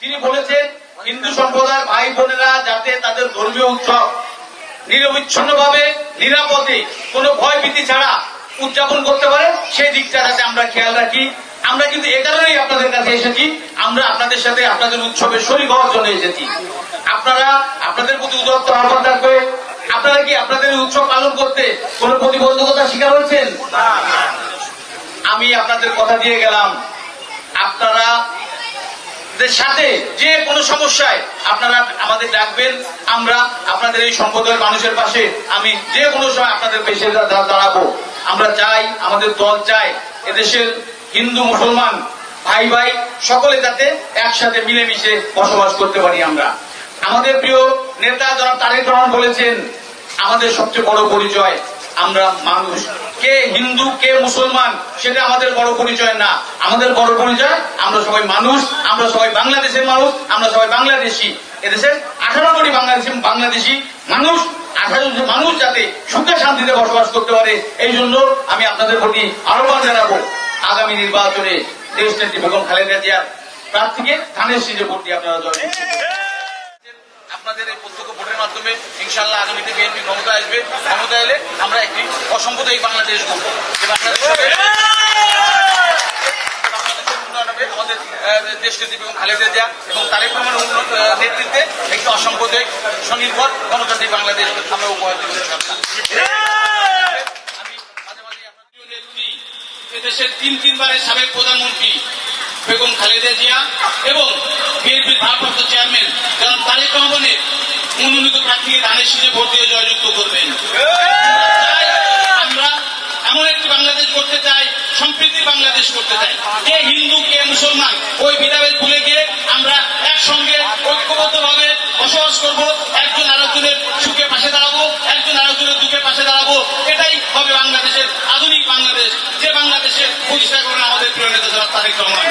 তিনি বলেছেন হিন্দু সম্প্রদায়ের ভাই বোনেরা যাতে তাদের ধর্মীয় উৎসব নিরবিচ্ছিন্নভাবে নিরাপদে কোনো ভয় ভীতি ছাড়া উদযাপন করতে পারে সেই দিকটা যাতে আমরা খেয়াল রাখি। আমরা কিন্তু এ কারণেই আপনাদের কাছে এসেছি, আমরা আপনাদের সাথে আপনাদের উৎসবে শরীক হওয়ার জন্য এসেছি। আপনারা আপনাদের প্রতি উদারতা আহ্বান থাকবে। আপনারা কি আপনাদের উৎসব পালন করতে কোন প্রতিবন্ধকতার শিকার হয়েছেন? আমি আপনাদের কথা দিয়ে গেলাম, আপনারা সাথে যে কোনো সমস্যায় আপনারা আমাদের ডাকবেন, আমরা আপনাদের এই সম্প্রদায়ের মানুষের পাশে আমি যে কোনো সময় আপনাদের পাশে দাঁড়াবো। আমরা চাই, আমাদের দল চাই এদেশের হিন্দু মুসলমান ভাই ভাই সকলে যাতে একসাথে মিলেমিশে বসবাস করতে পারি। আমরা আমাদের প্রিয় নেতা জনাব তারেক রহমান বলেছেন আমাদের সবচেয়ে বড় পরিচয় আমরা মানুষ। কে হিন্দু কে মুসলমান সেটা আমাদের বড় পরিচয় না, আমাদের বড় পরিচয় আমরা সবাই মানুষ, আমরা সবাই বাংলাদেশের মানুষ, আমরা সবাই বাংলাদেশি। এদেশের 18 কোটি বাংলাদেশি মানুষ, 18 মানুষ যাতে সুখে শান্তিতে বসবাস করতে পারে, এই জন্য আমি আপনাদের প্রতি আহ্বান জানাবো আগামী নির্বাচনে দেশনেত্রী বেগম খালেদা জিয়ার প্রার্থীকে ধানের শীষে ভোট দিয়ে আপনারা জয় দিন। আপনাদের এই প্রত্যক্ষ ভোটের মাধ্যমে ইনশাআল্লাহ আগামীতে বিএনপি ক্ষমতা আসবে, ক্ষমতা এলে আমরা একটি অসাম্প্রদায়িক বাংলাদেশ গড়ব, যে বাংলাদেশের উন্নয়ন হবে আমাদের দেশনেত্রী বেগম খালেদা জিয়া এবং তারেক রহমানের নেতৃত্বে একটি অসাম্প্রদায়িক স্বনির্ভর গণতান্ত্রিক বাংলাদেশ আমরা উপহার দেব। আমি মাঝে মাঝে আপনার নেত্রী এদেশের তিনবারের সাবেক প্রধানমন্ত্রী বেগম খালেদা জিয়া এবং বিএনপির ভারপ্রাপ্ত চেয়ারম্যান জনাব তারেক রহমানের মনোনীত প্রার্থীকে ধানের শীষে ভোট দিয়ে জয়যুক্ত করবেন। আমরা এমন একটি বাংলাদেশ করতে চাই, সম্প্রীতির বাংলাদেশ করতে চাই। কে হিন্দু কে মুসলমান ওই ভেদাভেদ ভুলে গিয়ে আমরা একসঙ্গে ঐক্যবদ্ধভাবে বসবাস করব, একজন আরেকজনের সুখে পাশে দাঁড়াবো, একজন আরেকজনের দুঃখে পাশে দাঁড়াবো। এটাই হবে বাংলাদেশের আধুনিক বাংলাদেশ, যে বাংলাদেশের প্রতিষ্ঠা করেন আমাদের প্রিয় নেতা জনাব তারেক রহমান,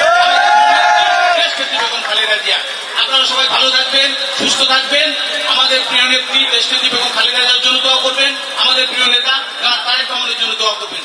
দেশনেত্রী বেগম খালেদা জিয়া। আপনারা সবাই ভালো থাকবেন, সুস্থ থাকবেন, আমাদের প্রিয় নেত্রী দেশনেত্রী বেগম খালেদা জিয়ার জন্য দোয়া করবেন, আমাদের প্রিয় নেতা জনাব তারেক রহমানের জন্য দোয়া করবেন।